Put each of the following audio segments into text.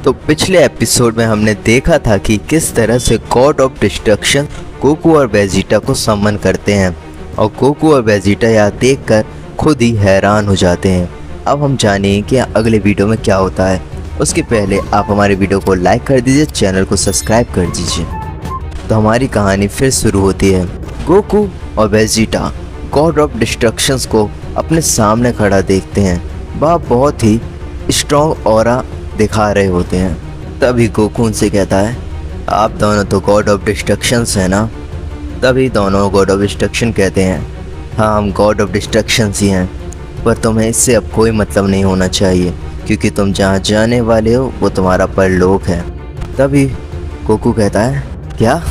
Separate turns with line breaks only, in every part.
तो पिछले एपिसोड में हमने देखा था कि किस तरह से गॉड ऑफ डिस्ट्रक्शन गोकू और वेजिटा को समन करते हैं और गोकू और वेजिटा यह देखकर खुद ही हैरान हो जाते हैं। अब हम जानिए कि अगले वीडियो में क्या होता है। उसके पहले आप हमारे वीडियो को लाइक कर दीजिए, चैनल को सब्सक्राइब कर दीजिए। तो हमारी कहानी फिर शुरू होती है। गोकू और वेजिटा गॉड ऑफ डिस्ट्रक्शंस को अपने सामने खड़ा देखते हैं। वह बहुत ही स्ट्रॉन्ग ऑरा दिखा रहे होते हैं। तभी गोकू उनसे कहता है, आप दोनों तो गॉड ऑफ डिस्ट्रक्शंस है ना? तभी दोनों गॉड ऑफ डिस्ट्रक्शन कहते हैं, हाँ हम गॉड ऑफ डिस्ट्रक्शंस ही हैं, पर तुम्हें इससे अब कोई मतलब नहीं होना चाहिए क्योंकि तुम जहाँ जाने वाले हो वो तुम्हारा परलोक है। तभी गोकू कहता है, क्या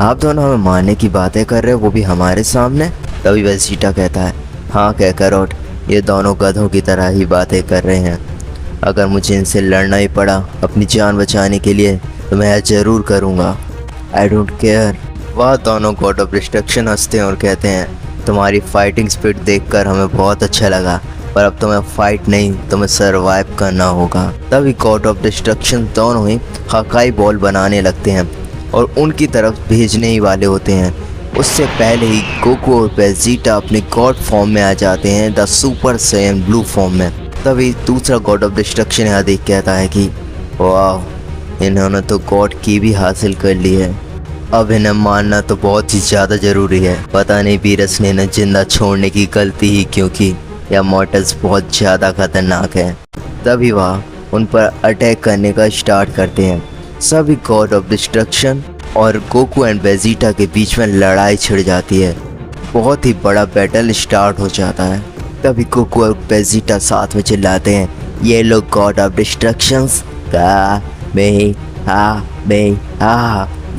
आप दोनों हमें मारने की बातें कर रहे हो, वो भी हमारे सामने? तभी वेजिटा कहता है, हाँ कैकारोट, ये दोनों गधों की तरह ही बातें कर रहे हैं। अगर मुझे इनसे लड़ना ही पड़ा अपनी जान बचाने के लिए तो मैं यह ज़रूर करूँगा। I don't care. वह दोनों गॉड ऑफ डिस्ट्रक्शन हंसते हैं और कहते हैं, तुम्हारी फाइटिंग स्पिरिट देखकर हमें बहुत अच्छा लगा, पर अब तुम्हें फाइट नहीं, तुम्हें सरवाइव करना होगा। तभी गॉड ऑफ डिस्ट्रक्शन दोनों ही हकाई बॉल बनाने लगते हैं और उनकी तरफ भेजने ही वाले होते हैं। उससे पहले ही गोकू और वेजिटा अपनी गॉड फॉर्म में आ जाते हैं, the super Saiyan blue form में। तभी दूसरा गॉड ऑफ डिस्ट्रक्शन यहाँ देख कहता है कि वाह, इन्होंने तो गॉड की भी हासिल कर ली है, अब इन्हें मारना तो बहुत ही ज़्यादा ज़रूरी है। पता नहीं वीरस ने इन्हें जिंदा छोड़ने की गलती ही क्यों की, यह मॉर्टल्स बहुत ज़्यादा खतरनाक है। तभी वह उन पर अटैक करने का स्टार्ट करते हैं। सभी गॉड ऑफ डिस्ट्रक्शन और गोकू एंड वेजिटा के बीच में लड़ाई छिड़ जाती है। बहुत ही बड़ा बैटल स्टार्ट हो जाता है। तभी गोकू और वेजिटा साथ में चिल्लाते हैं, ये लोग गॉड ऑफ डिस्ट्रक्शंस का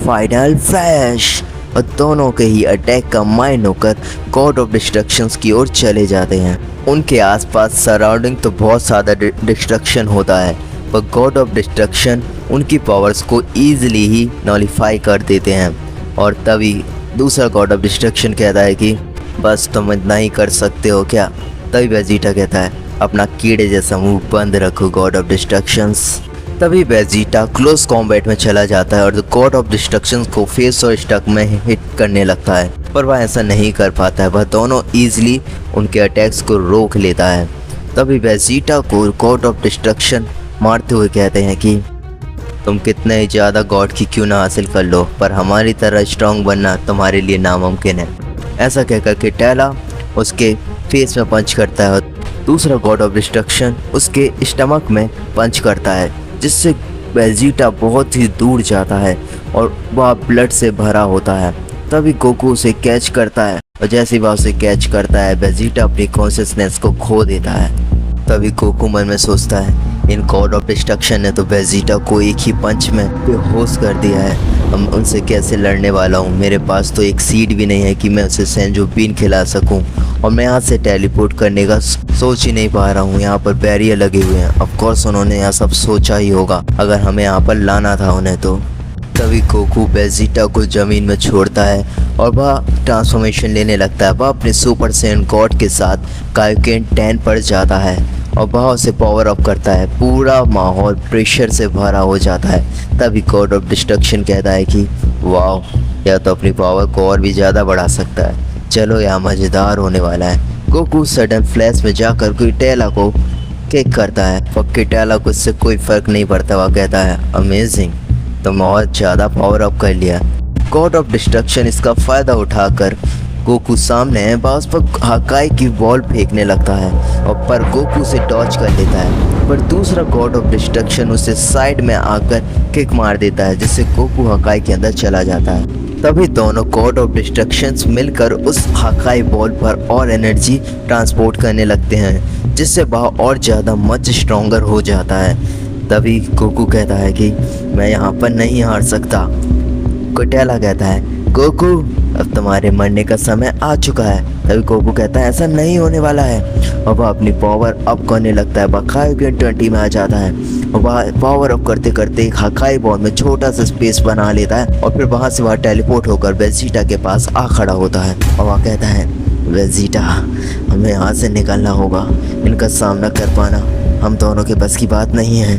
फाइनल फ्लैश, और दोनों के ही अटैक का माइंड होकर गॉड ऑफ डिस्ट्रक्शंस की ओर चले जाते हैं। उनके आसपास सराउंडिंग तो बहुत ज़्यादा डिस्ट्रक्शन होता है, पर गॉड ऑफ डिस्ट्रक्शन उनकी पावर्स को ईजिली ही नॉलिफाई कर देते हैं। और तभी दूसरा गॉड ऑफ डिस्ट्रक्शन कहता है कि बस तुम इतना ही कर सकते हो क्या? तभी वेजिटा कहता है, अपना कीड़े जैसा मुंह बंद रखो गॉड ऑफ डिस्ट्रक्शंस। तभी वेजिटा क्लोज कॉम्बैट में चला जाता है और गॉड ऑफ डिस्ट्रक्शंस को फेस और स्टक में हिट करने लगता है, पर वह ऐसा नहीं कर पाता है। वह दोनों ईजिली उनके अटैक्स को रोक लेता है। तभी वेजिटा को गॉड ऑफ डिस्ट्रक्शन मारते हुए कहते हैं कि तुम कितने ही ज़्यादा गॉड की क्यों ना हासिल कर लो, पर हमारी तरह स्ट्रॉन्ग बनना तुम्हारे लिए नामुमकिन है। ऐसा कहकर के टेला उसके फेस में पंच करता है और दूसरा गॉड ऑफ डिस्ट्रक्शन उसके स्टमक में पंच करता है, जिससे वेजिटा बहुत ही दूर जाता है और वह ब्लड से भरा होता है। तभी गोकू उसे कैच करता है और जैसे ही वह उसे कैच करता है वेजिटा अपनी कॉन्शियसनेस को खो देता है। तभी गोकू मन में सोचता है, इन गॉड ऑफ डिस्ट्रक्शन ने तो वेजिटा को एक ही पंच में बेहोश कर दिया है, हम उनसे कैसे लड़ने वाला हूँ? मेरे पास तो एक सीड भी नहीं है कि मैं उसे सेंजो बीन खिला सकूँ, और मैं यहाँ से टेलीपोर्ट करने का सोच ही नहीं पा रहा हूँ। यहाँ पर बैरियर लगे हुए हैं। ऑफ कोर्स उन्होंने यह सब सोचा ही होगा अगर हमें यहाँ पर लाना था उन्हें तो। तभी गोकू वेजिटा को ज़मीन में छोड़ता है और वह ट्रांसफॉर्मेशन लेने लगता है। वह अपने सुपर सैयन गॉड के साथ कायोकेन 10 पर जाता है और वह उसे पावर अप करता है। पूरा माहौल प्रेशर से भरा हो जाता है। तभी गॉड ऑफ डिस्ट्रक्शन कहता है कि वाह, यह तो अपनी पावर को और भी ज़्यादा बढ़ा सकता है, चलो यह मज़ेदार होने वाला है। गोकू सडन फ्लैश में जाकर कोई टेला को किक करता है, पक्के टेला को इससे कोई फ़र्क नहीं पड़ता। वह कहता है, अमेजिंग, तुम और ज़्यादा पावर अप कर लिया। गॉड ऑफ डिस्ट्रक्शन इसका फ़ायदा उठाकर गोकू सामने है, उस पर हकाई की बॉल फेंकने लगता है और पर गोकू से डॉच कर लेता है, पर दूसरा गॉड ऑफ डिस्ट्रक्शन उसे साइड में आकर किक मार देता है, जिससे गोकू हकाई के अंदर चला जाता है। तभी दोनों गॉड ऑफ डिस्ट्रक्शंस मिलकर उस हकाई बॉल पर और एनर्जी ट्रांसपोर्ट करने लगते हैं, जिससे वह और ज़्यादा मच स्ट्रॉन्गर हो जाता है। तभी गोकू कहता है कि मैं यहाँ पर नहीं हार सकता। कोटेला कहता है, गोकू अब तुम्हारे मरने का समय आ चुका है। तभी गोकू कहता है, ऐसा नहीं होने वाला है, और वह अपनी पावर अप करने लगता है। वह कायोकेन 20 में आ जाता है और वह पावर अप करते करते एक हकाई बॉल में छोटा सा स्पेस बना लेता है और फिर वहाँ से वह टेलीपोर्ट होकर वेजिटा के पास आ खड़ा होता है और वह कहता है, वेजिटा हमें यहाँ से निकलना होगा, इनका सामना कर पाना हम दोनों के बस की बात नहीं है।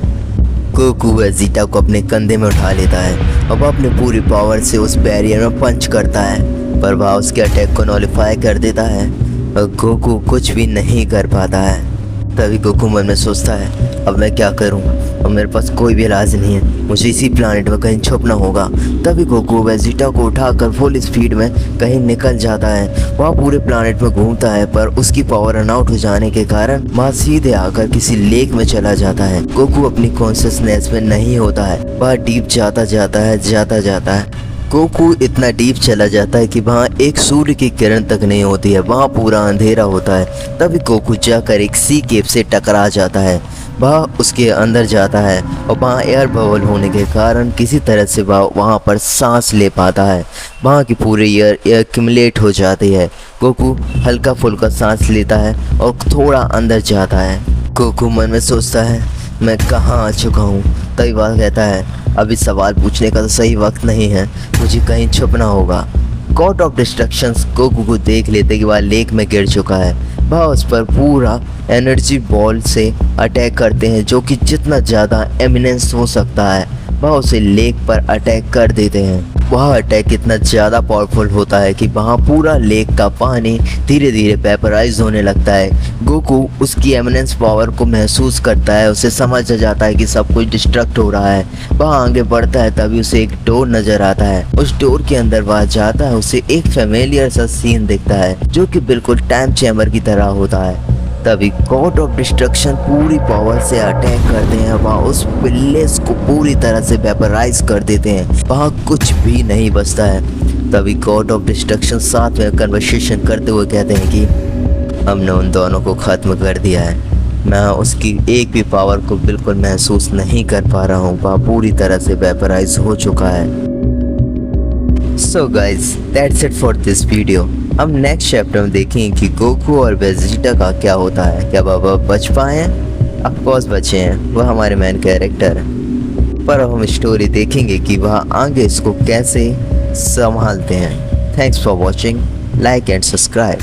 गोकू वेजिटा को अपने कंधे में उठा लेता है और वह अपनी पूरी पावर से उस बैरियर में पंच करता है, पर वह उसके अटैक को नॉलिफाई कर देता है और गोकू कुछ भी नहीं कर पाता है। तभी गोकू मन में सोचता है, अब मैं क्या करूं, अब मेरे पास कोई भी इलाज नहीं है, मुझे इसी प्लानेट में कहीं छुपना होगा। तभी गोकू वेजिटा को उठाकर फुल स्पीड में कहीं निकल जाता है। वह पूरे प्लानेट में घूमता है, पर उसकी पावर रन आउट हो जाने के कारण वह सीधे आकर किसी लेक में चला जाता है। गोकू अपनी कॉन्शियसनेस में नहीं होता है, वह डीप जाता जाता है। गोकू इतना डीप चला जाता है कि वहाँ एक सूर्य की किरण तक नहीं होती है, वहाँ पूरा अंधेरा होता है। तभी गोकू जाकर एक सी केव से टकरा जाता है। वह उसके अंदर जाता है और वहाँ एयर बबल होने के कारण किसी तरह से वह वहाँ पर सांस ले पाता है। वहाँ की पूरी एयर एक्यूमुलेट हो जाती है। गोकू हल्का फुल्का सांस लेता है और थोड़ा अंदर जाता है। गोकू मन में सोचता है, मैं कहाँ आ चुका हूँ। तभी वह कहता है, अभी सवाल पूछने का तो सही वक्त नहीं है, मुझे कहीं छुपना होगा। गॉड ऑफ डिस्ट्रक्शंस गोकू को देख लेते कि वह लेक में गिर चुका है। वह उस पर पूरा एनर्जी बॉल से अटैक करते हैं, जो कि जितना ज़्यादा एमिनेंस हो सकता है वह उसे लेक पर अटैक कर देते हैं। वह अटैक इतना ज़्यादा पावरफुल होता है कि वहाँ पूरा लेक का पानी धीरे धीरे वेपराइज होने लगता है। गोकू उसकी एमिनेंस पावर को महसूस करता है, उसे समझ आ जाता है कि सब कुछ डिस्ट्रक्ट हो रहा है। वह आगे बढ़ता है, तभी उसे एक डोर नज़र आता है। उस डोर के अंदर वह जाता है, उसे एक फेमिलियर सा सीन दिखता है जो कि बिल्कुल टाइम चैम्बर की तरह होता है। तभी गॉड ऑफ डिस्ट्रक्शन पूरी पावर से अटैक करते हैं, वहाँ उस विलेज को पूरी तरह से वेपराइज कर देते हैं, वहाँ कुछ भी नहीं बचता है। तभी गॉड ऑफ डिस्ट्रक्शन साथ में कन्वर्सेशन करते हुए कहते हैं कि हमने उन दोनों को ख़त्म कर दिया है, मैं उसकी एक भी पावर को बिल्कुल महसूस नहीं कर पा रहा हूँ, वह पूरी तरह से वेपराइज हो चुका है। So guys that's it for this video. हम नेक्स्ट चैप्टर में देखेंगे कि गोकू और वेजिटा का क्या होता है, क्या वह बच पाए हैं? ऑफ कोर्स बचे हैं, वह हमारे मेन कैरेक्टर है, पर अब हम स्टोरी देखेंगे कि वह आगे इसको कैसे संभालते हैं। Thanks for watching, like and subscribe.